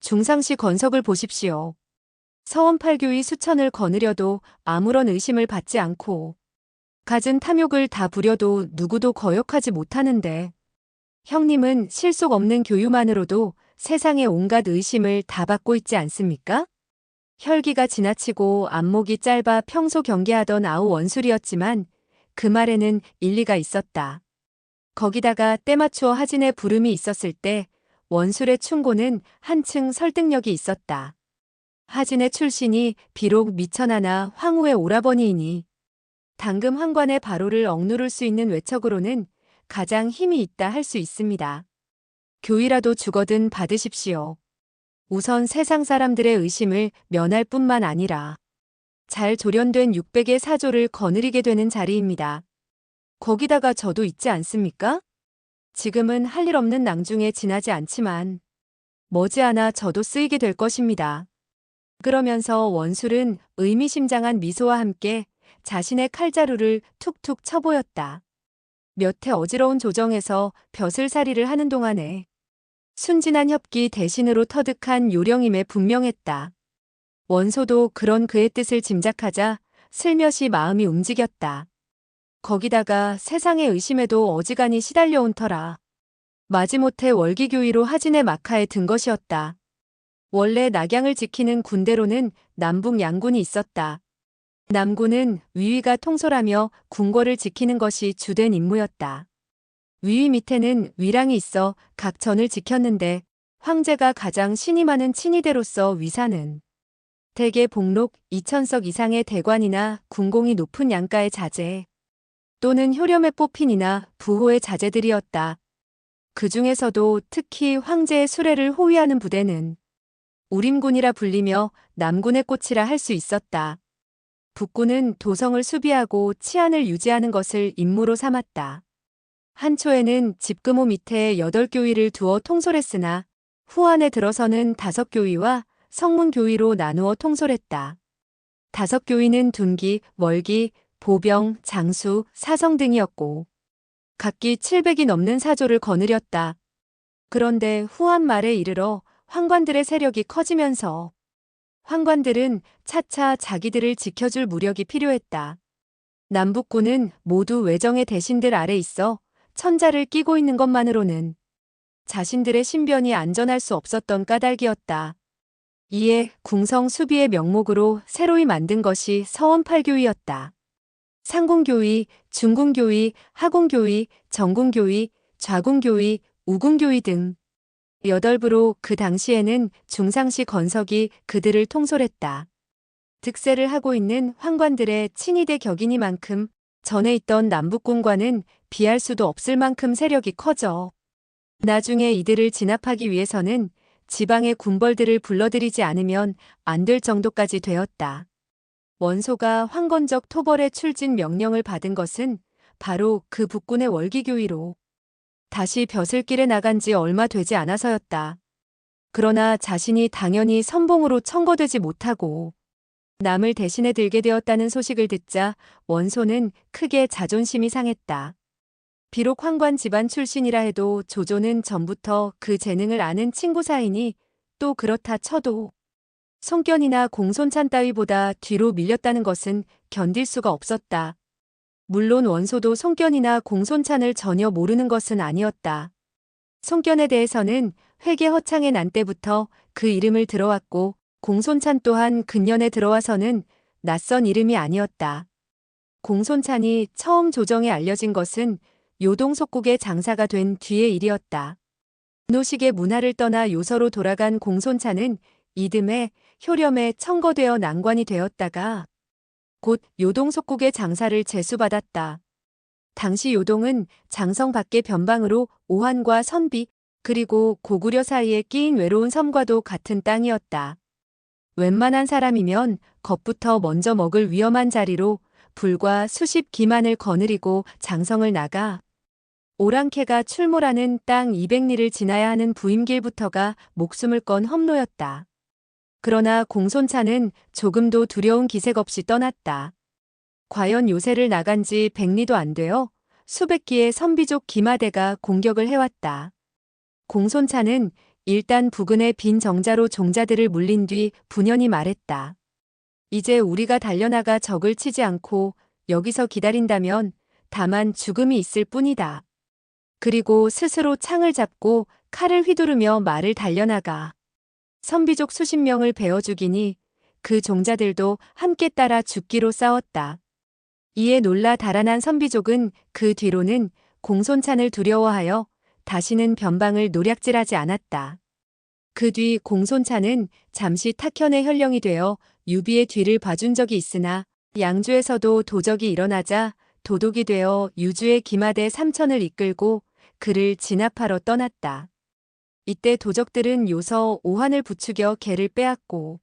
중상시 건석을 보십시오. 서원 팔교의 수천을 거느려도 아무런 의심을 받지 않고 갖은 탐욕을 다 부려도 누구도 거역하지 못하는데 형님은 실속 없는 교유만으로도 세상의 온갖 의심을 다 받고 있지 않습니까? 혈기가 지나치고 안목이 짧아 평소 경계하던 아우 원술이었지만 그 말에는 일리가 있었다. 거기다가 때맞추어 하진의 부름이 있었을 때 원술의 충고는 한층 설득력이 있었다. 하진의 출신이 비록 미천하나 황후의 오라버니이니 당금 황관의 바로를 억누를 수 있는 외척으로는 가장 힘이 있다 할 수 있습니다. 교이라도 주거든 받으십시오. 우선 세상 사람들의 의심을 면할 뿐만 아니라 잘 조련된 600의 사조를 거느리게 되는 자리입니다. 거기다가 저도 있지 않습니까? 지금은 할 일 없는 낭중에 지나지 않지만 머지않아 저도 쓰이게 될 것입니다. 그러면서 원술은 의미심장한 미소와 함께 자신의 칼자루를 툭툭 쳐보였다. 몇 해 어지러운 조정에서 벼슬살이를 하는 동안에 순진한 협기 대신으로 터득한 요령임에 분명했다. 원소도 그런 그의 뜻을 짐작하자 슬며시 마음이 움직였다. 거기다가 세상의 의심에도 어지간히 시달려온 터라 마지못해 월기교의로 하진의 막하에 든 것이었다. 원래 낙양을 지키는 군대로는 남북 양군이 있었다. 남군은 위위가 통솔하며 궁궐을 지키는 것이 주된 임무였다. 위위 밑에는 위랑이 있어 각 전을 지켰는데 황제가 가장 신이 많은 친위대로서 위사는 대개 복록 2,000석 이상의 대관이나 군공이 높은 양가의 자제 또는 효렴에 뽑힌이나 부호의 자제들이었다. 그 중에서도 특히 황제의 수레를 호위하는 부대는 우림군이라 불리며 남군의 꽃이라 할 수 있었다. 북군은 도성을 수비하고 치안을 유지하는 것을 임무로 삼았다. 한초에는 집금호 밑에 8교위를 두어 통솔했으나 후안에 들어서는 5교위와 성문교위로 나누어 통솔했다. 5교위는 둔기, 월기, 보병, 장수, 사성 등이었고 각기 700이 넘는 사조를 거느렸다. 그런데 후한 말에 이르러 황관들의 세력이 커지면서 황관들은 차차 자기들을 지켜줄 무력이 필요했다. 남북군은 모두 외정의 대신들 아래 있어 천자를 끼고 있는 것만으로는 자신들의 신변이 안전할 수 없었던 까닭이었다. 이에 궁성 수비의 명목으로 새로이 만든 것이 서원팔교위였다. 상궁교위, 중궁교위, 하궁교위, 정궁교위, 좌궁교위, 우궁교위 등 8부로 그 당시에는 중상시 건석이 그들을 통솔했다. 득세를 하고 있는 황관들의 친위대 격이니만큼 전에 있던 남북군과는 비할 수도 없을 만큼 세력이 커져 나중에 이들을 진압하기 위해서는 지방의 군벌들을 불러들이지 않으면 안 될 정도까지 되었다. 원소가 황건적 토벌의 출진 명령을 받은 것은 바로 그 북군의 월기교위로 다시 벼슬길에 나간 지 얼마 되지 않아서였다. 그러나 자신이 당연히 선봉으로 청거되지 못하고 남을 대신해 들게 되었다는 소식을 듣자 원소는 크게 자존심이 상했다. 비록 황관 집안 출신이라 해도 조조는 전부터 그 재능을 아는 친구 사이니 또 그렇다 쳐도 송견이나 공손찬 따위보다 뒤로 밀렸다는 것은 견딜 수가 없었다. 물론 원소도 송견이나 공손찬을 전혀 모르는 것은 아니었다. 송견에 대해서는 회계 허창의 난 때부터 그 이름을 들어왔고 공손찬 또한 근년에 들어와서는 낯선 이름이 아니었다. 공손찬이 처음 조정에 알려진 것은 요동속국의 장사가 된 뒤의 일이었다. 노식의 문화를 떠나 요서로 돌아간 공손찬은 이듬해 효렴에 청거되어 난관이 되었다가 곧 요동속국의 장사를 제수받았다. 당시 요동은 장성 밖의 변방으로 오한과 선비 그리고 고구려 사이에 끼인 외로운 섬과도 같은 땅이었다. 웬만한 사람이면 겁부터 먼저 먹을 위험한 자리로 불과 수십 기만을 거느리고 장성을 나가 오랑캐가 출몰하는 땅 200리를 지나야 하는 부임길부터가 목숨을 건 험로였다. 그러나 공손찬은 조금도 두려운 기색 없이 떠났다. 과연 요새를 나간 지 100리도 안 되어 수백 기의 선비족 기마대가 공격을 해왔다. 공손찬은 일단 부근의 빈 정자로 종자들을 물린 뒤 분연히 말했다. 이제 우리가 달려나가 적을 치지 않고 여기서 기다린다면 다만 죽음이 있을 뿐이다. 그리고 스스로 창을 잡고 칼을 휘두르며 말을 달려나가. 선비족 수십 명을 베어 죽이니 그 종자들도 함께 따라 죽기로 싸웠다. 이에 놀라 달아난 선비족은 그 뒤로는 공손찬을 두려워하여 다시는 변방을 노략질하지 않았다. 그 뒤 공손찬은 잠시 탁현의 현령이 되어 유비의 뒤를 봐준 적이 있으나 양주에서도 도적이 일어나자 도독이 되어 유주의 기마대 3천을 이끌고 그를 진압하러 떠났다. 이때 도적들은 요서 오한을 부추겨 개를 빼앗고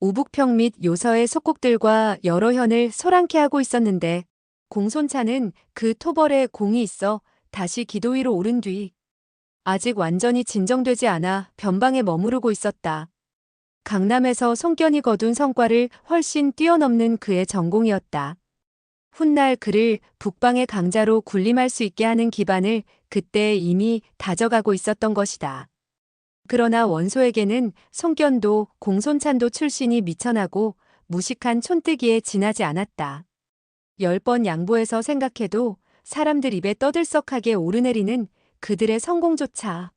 오북평 및 요서의 속국들과 여러 현을 소란케 하고 있었는데 공손찬은 그 토벌에 공이 있어 다시 기도 위로 오른 뒤 아직 완전히 진정되지 않아 변방에 머무르고 있었다. 강남에서 손견이 거둔 성과를 훨씬 뛰어넘는 그의 전공이었다. 훗날 그를 북방의 강자로 군림할 수 있게 하는 기반을 그때 이미 다져가고 있었던 것이다. 그러나 원소에게는 손견도 공손찬도 출신이 미천하고 무식한 촌뜨기에 지나지 않았다. 10번 양보해서 생각해도 사람들 입에 떠들썩하게 오르내리는 그들의 성공조차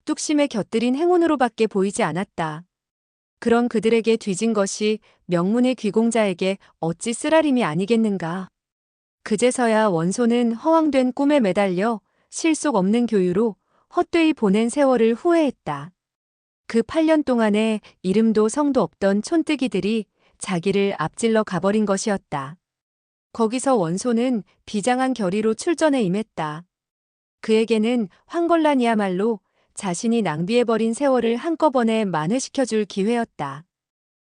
뚝심에 곁들인 행운으로밖에 보이지 않았다. 그런 그들에게 뒤진 것이 명문의 귀공자에게 어찌 쓰라림이 아니겠는가. 그제서야 원소는 허황된 꿈에 매달려 실속 없는 교유로 헛되이 보낸 세월을 후회했다. 그 8년 동안에 이름도 성도 없던 촌뜨기들이 자기를 앞질러 가버린 것이었다. 거기서 원소는 비장한 결의로 출전에 임했다. 그에게는 황걸란이야말로 자신이 낭비해버린 세월을 한꺼번에 만회시켜줄 기회였다.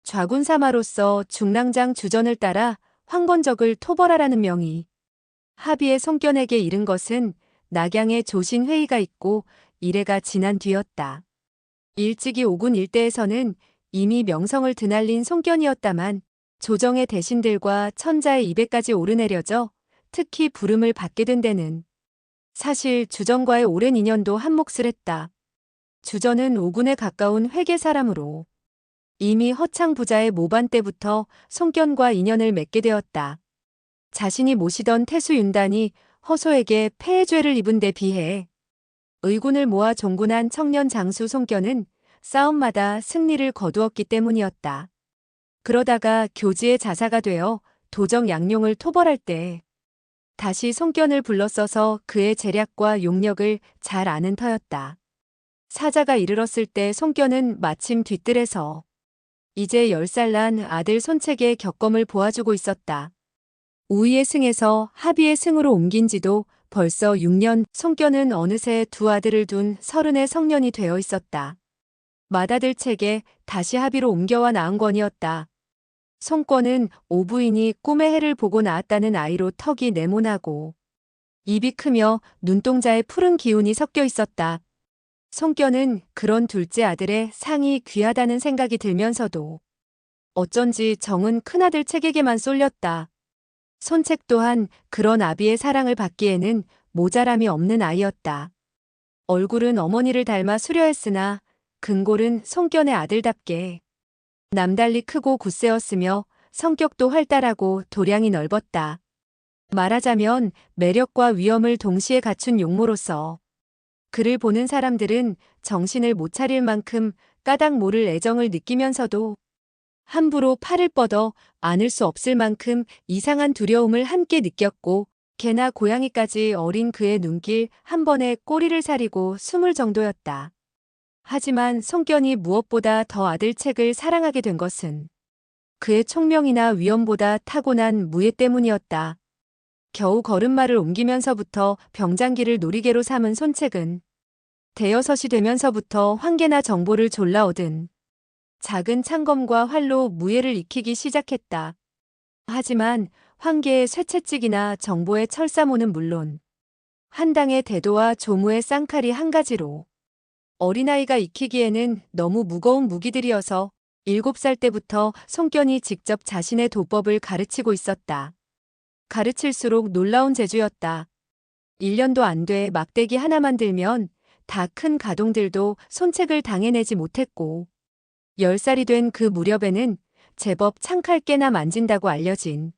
좌군사마로서 중랑장 주전을 따라 황건적을 토벌하라는 명이 합의의 손견에게 이른 것은 낙양에 조신 회의가 있고 이래가 지난 뒤였다. 일찍이 오군 일대에서는 이미 명성을 드날린 손견이었다만 조정의 대신들과 천자의 입에까지 오르내려져 특히 부름을 받게 된 데는 사실 주전과의 오랜 인연도 한몫을 했다. 주전은 오군에 가까운 회계 사람으로 이미 허창 부자의 모반 때부터 손견과 인연을 맺게 되었다. 자신이 모시던 태수 윤단이 허소에게 폐해죄를 입은 데 비해 의군을 모아 종군한 청년 장수 손견은 싸움마다 승리를 거두었기 때문이었다. 그러다가 교지의 자사가 되어 도적 양용을 토벌할 때 다시 손견을 불러써서 그의 재략과 용력을 잘 아는 터였다. 사자가 이르렀을 때 손견은 마침 뒤뜰에서 이제 10살 난 아들 손책의 격검을 보아주고 있었다. 우위의 승에서 합의의 승으로 옮긴 지도 벌써 6년, 손견은 어느새 두 아들을 둔 30의 성년이 되어 있었다. 맏아들 책에 다시 합의로 옮겨와 낳은 권이었다. 손권은 오부인이 꿈의 해를 보고 낳았다는 아이로 턱이 네모나고 입이 크며 눈동자에 푸른 기운이 섞여 있었다. 손견은 그런 둘째 아들의 상이 귀하다는 생각이 들면서도 어쩐지 정은 큰아들 책에게만 쏠렸다. 손책 또한 그런 아비의 사랑을 받기에는 모자람이 없는 아이였다. 얼굴은 어머니를 닮아 수려했으나 근골은 손견의 아들답게 남달리 크고 굳세었으며 성격도 활달하고 도량이 넓었다. 말하자면 매력과 위엄을 동시에 갖춘 용모로서 그를 보는 사람들은 정신을 못 차릴 만큼 까닭 모를 애정을 느끼면서도 함부로 팔을 뻗어 안을 수 없을 만큼 이상한 두려움을 함께 느꼈고 개나 고양이까지 어린 그의 눈길 한 번에 꼬리를 사리고 숨을 정도였다. 하지만 손견이 무엇보다 더 아들 책을 사랑하게 된 것은 그의 총명이나 위엄보다 타고난 무예 때문이었다. 겨우 걸음마를 옮기면서부터 병장기를 놀이개로 삼은 손책은 대여섯이 되면서부터 황계나 정보를 졸라 얻은 작은 창검과 활로 무예를 익히기 시작했다. 하지만 황계의 쇠채찍이나 정보의 철사모는 물론 한당의 대도와 조무의 쌍칼이 한 가지로 어린아이가 익히기에는 너무 무거운 무기들이어서 7살 때부터 손견이 직접 자신의 도법을 가르치고 있었다. 가르칠수록 놀라운 재주였다. 1년도 안 돼 막대기 하나만 들면 다 큰 가동들도 손책을 당해내지 못했고 10살이 된 그 무렵에는 제법 창칼 깨나 만진다고 알려진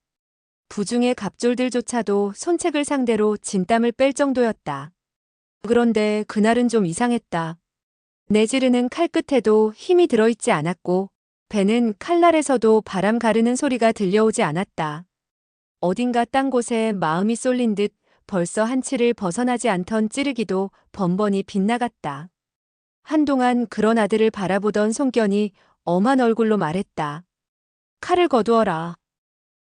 부중의 갑졸들조차도 손책을 상대로 진땀을 뺄 정도였다. 그런데 그날은 좀 이상했다. 내지르는 칼 끝에도 힘이 들어있지 않았고 배는 칼날에서도 바람 가르는 소리가 들려오지 않았다. 어딘가 딴 곳에 마음이 쏠린 듯 벌써 한치를 벗어나지 않던 찌르기도 번번이 빗나갔다. 한동안 그런 아들을 바라보던 송견이 엄한 얼굴로 말했다. 칼을 거두어라.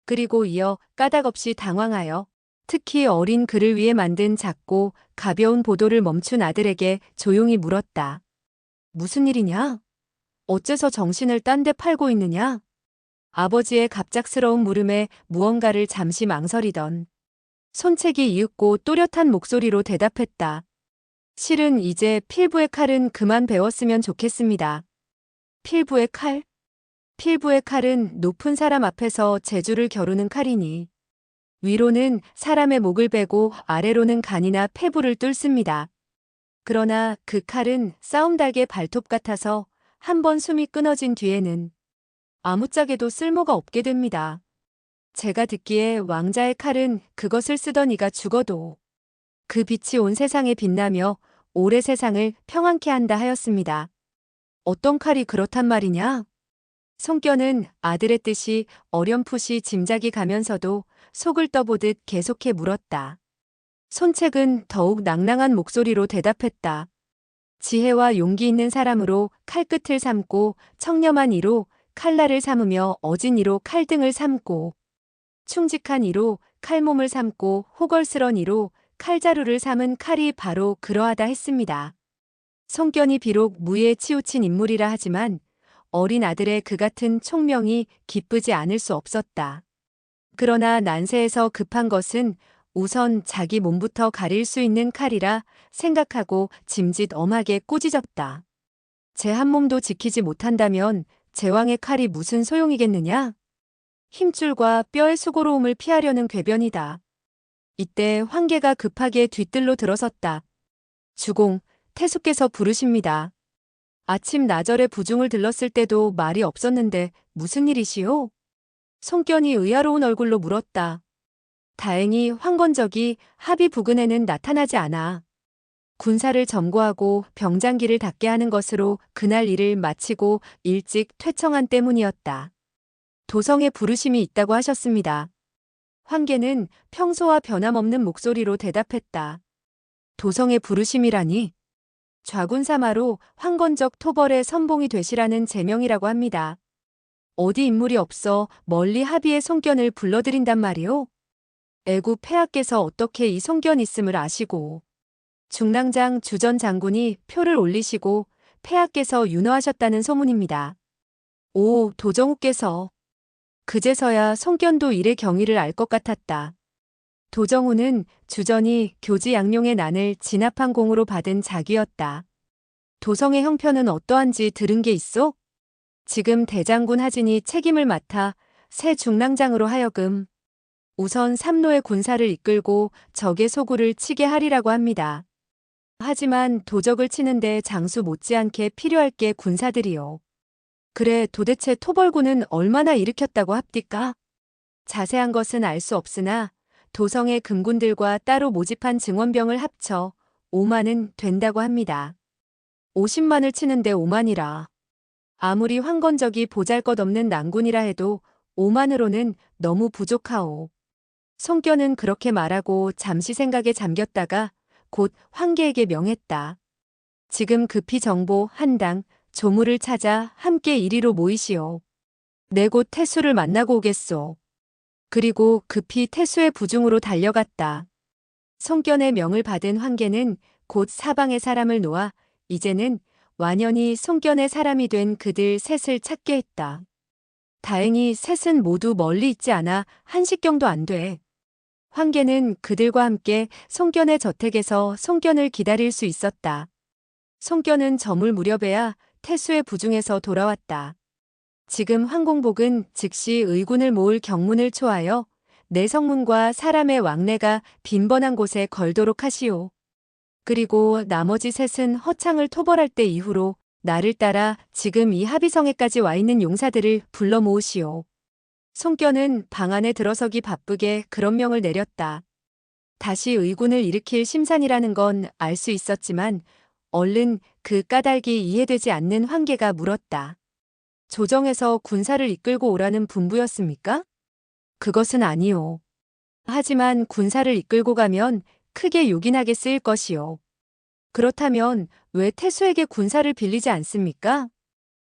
그리고 이어 까닭없이 당황하여 특히 어린 그를 위해 만든 작고 가벼운 보도를 멈춘 아들에게 조용히 물었다. 무슨 일이냐? 어째서 정신을 딴 데 팔고 있느냐? 아버지의 갑작스러운 물음에 무언가를 잠시 망설이던 손책이 이윽고 또렷한 목소리로 대답했다. 실은 이제 필부의 칼은 그만 배웠으면 좋겠습니다. 필부의 칼? 필부의 칼은 높은 사람 앞에서 재주를 겨루는 칼이니 위로는 사람의 목을 베고 아래로는 간이나 폐부를 뚫습니다. 그러나 그 칼은 싸움달개 발톱 같아서 한번 숨이 끊어진 뒤에는 아무짝에도 쓸모가 없게 됩니다. 제가 듣기에 왕자의 칼은 그것을 쓰던 이가 죽어도 그 빛이 온 세상에 빛나며 오래 세상을 평안케 한다 하였습니다. 어떤 칼이 그렇단 말이냐? 송견은 아들의 뜻이 어렴풋이 짐작이 가면서도 속을 떠보듯 계속해 물었다. 손책은 더욱 낭낭한 목소리로 대답했다. 지혜와 용기 있는 사람으로 칼끝을 삼고 청렴한 이로 칼날을 삼으며 어진 이로 칼등을 삼고 충직한 이로 칼몸을 삼고 호걸스런 이로 칼자루를 삼은 칼이 바로 그러하다 했습니다. 송견이 비록 무예에 치우친 인물이라 하지만 어린 아들의 그 같은 총명이 기쁘지 않을 수 없었다. 그러나 난세에서 급한 것은 우선 자기 몸부터 가릴 수 있는 칼이라 생각하고 짐짓 엄하게 꾸짖었다. 제 한 몸도 지키지 못한다면 제왕의 칼이 무슨 소용이겠느냐? 힘줄과 뼈의 수고로움을 피하려는 궤변이다. 이때 황계가 급하게 뒤뜰로 들어섰다. 주공, 태수께서 부르십니다. 아침 나절에 부중을 들렀을 때도 말이 없었는데 무슨 일이시오? 송견이 의아로운 얼굴로 물었다. 다행히 황건적이 합의 부근에는 나타나지 않아. 군사를 점거하고 병장기를 닦게 하는 것으로 그날 일을 마치고 일찍 퇴청한 때문이었다. 도성에 부르심이 있다고 하셨습니다. 황계는 평소와 변함없는 목소리로 대답했다. 도성에 부르심이라니? 좌군사마로 황건적 토벌의 선봉이 되시라는 제명이라고 합니다. 어디 인물이 없어 멀리 합의의 송견을 불러들인단 말이오? 애구 폐하께서 어떻게 이 송견 있음을 아시고 중랑장 주전 장군이 표를 올리시고 폐하께서 윤허하셨다는 소문입니다. 오, 도정우께서. 그제서야 송견도 일의 경위를 알 것 같았다. 도정우는 주전이 교지 양룡의 난을 진압한 공으로 받은 자귀였다. 도성의 형편은 어떠한지 들은 게 있어? 지금 대장군 하진이 책임을 맡아 새 중랑장으로 하여금 우선 삼로의 군사를 이끌고 적의 소굴을 치게 하리라고 합니다. 하지만 도적을 치는데 장수 못지않게 필요할 게 군사들이요. 그래 도대체 토벌군은 얼마나 일으켰다고 합디까? 자세한 것은 알 수 없으나 도성의 금군들과 따로 모집한 증원병을 합쳐 5만은 된다고 합니다. 50만을 치는데 5만이라. 아무리 황건적이 보잘것없는 난군이라 해도 5만으로는 너무 부족하오. 송견은 그렇게 말하고 잠시 생각에 잠겼다가 곧 황계에게 명했다. 지금 급히 정보 한당 조무를 찾아 함께 이리로 모이시오. 내 곧 태수를 만나고 오겠소. 그리고 급히 태수의 부중으로 달려갔다. 송견의 명을 받은 황계는 곧 사방의 사람을 놓아 이제는 완연히 송견의 사람이 된 그들 셋을 찾게 했다. 다행히 셋은 모두 멀리 있지 않아 한식경도 안 돼. 황계는 그들과 함께 송견의 저택에서 송견을 기다릴 수 있었다. 송견은 저물 무렵에야 태수의 부중에서 돌아왔다. 지금 황공복은 즉시 의군을 모을 경문을 초하여 내성문과 사람의 왕래가 빈번한 곳에 걸도록 하시오. 그리고 나머지 셋은 허창을 토벌할 때 이후로 나를 따라 지금 이 합의성에까지 와 있는 용사들을 불러 모으시오. 송견은 방 안에 들어서기 바쁘게 그런 명을 내렸다. 다시 의군을 일으킬 심산이라는 건 알 수 있었지만 얼른 그 까닭이 이해되지 않는 황계가 물었다. 조정에서 군사를 이끌고 오라는 분부였습니까? 그것은 아니오. 하지만 군사를 이끌고 가면 크게 요긴하게 쓰일 것이오. 그렇다면 왜 태수에게 군사를 빌리지 않습니까?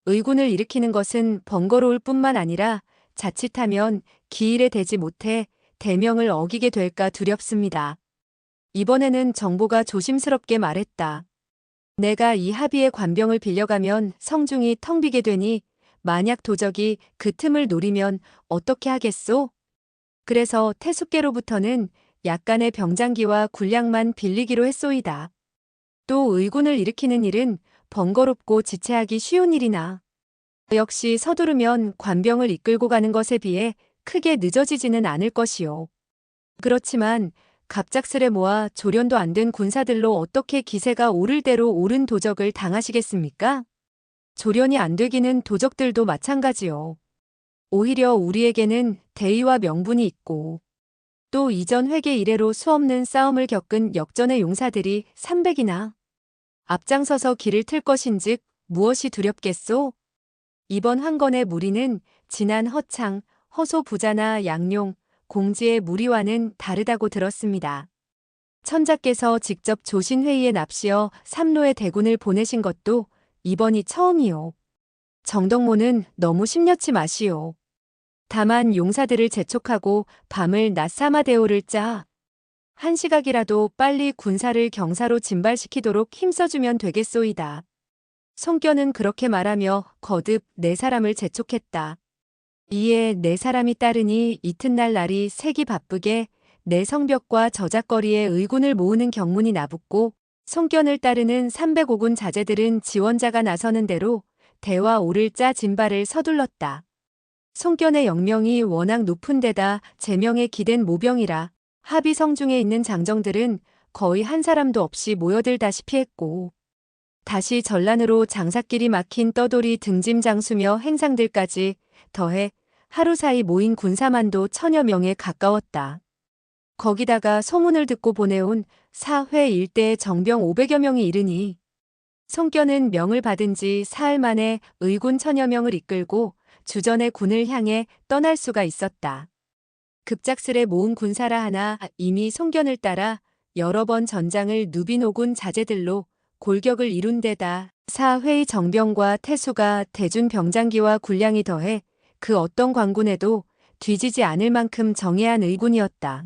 의군을 일으키는 것은 번거로울 뿐만 아니라 자칫하면 기일에 대지 못해 대명을 어기게 될까 두렵습니다. 이번에는 정보가 조심스럽게 말했다. 내가 이 합의의 관병을 빌려가면 성중이 텅 비게 되니 만약 도적이 그 틈을 노리면 어떻게 하겠소? 그래서 태수께로부터는 약간의 병장기와 군량만 빌리기로 했소이다. 또 의군을 일으키는 일은 번거롭고 지체하기 쉬운 일이나 역시 서두르면 관병을 이끌고 가는 것에 비해 크게 늦어지지는 않을 것이요. 그렇지만 갑작스레 모아 조련도 안 된 군사들로 어떻게 기세가 오를 대로 옳은 도적을 당하시겠습니까? 조련이 안 되기는 도적들도 마찬가지요. 오히려 우리에게는 대의와 명분이 있고 또 이전 회계 이래로 수없는 싸움을 겪은 역전의 용사들이 300이나 앞장서서 길을 틀 것인즉 무엇이 두렵겠소? 이번 한건의 무리는 지난 허창, 허소 부자나 양용, 공지의 무리와는 다르다고 들었습니다. 천자께서 직접 조신회의에 납시어 삼로에 대군을 보내신 것도 이번이 처음이요. 정덕모는 너무 심려치 마시오. 다만 용사들을 재촉하고 밤을 낮사마대오를 짜 한 시각이라도 빨리 군사를 경사로 진발시키도록 힘써주면 되겠소이다. 송견은 그렇게 말하며 거듭 네 사람을 재촉했다. 이에 네 사람이 따르니 이튿날 날이 새기 바쁘게 내 성벽과 저작거리에 의군을 모으는 경문이 나붙고 송견을 따르는 305군 자제들은 지원자가 나서는 대로 대와 오를 짜 진발을 서둘렀다. 송견의 영명이 워낙 높은 데다 제명에 기댄 모병이라 합의성 중에 있는 장정들은 거의 한 사람도 없이 모여들다시피 했고 다시 전란으로 장사길이 막힌 떠돌이 등짐 장수며 행상들까지 더해 하루 사이 모인 군사만도 1000여 명에 가까웠다. 거기다가 소문을 듣고 보내온 사회 일대의 정병 500여 명이 이르니 송견은 명을 받은 지 사흘 만에 의군 1000여 명을 이끌고 주전의 군을 향해 떠날 수가 있었다. 급작스레 모은 군사라 하나 이미 송견을 따라 여러 번 전장을 누빈 오군 자제들로 골격을 이룬 데다 사회의 정병과 태수가 대준 병장기와 군량이 더해 그 어떤 관군에도 뒤지지 않을 만큼 정예한 의군이었다.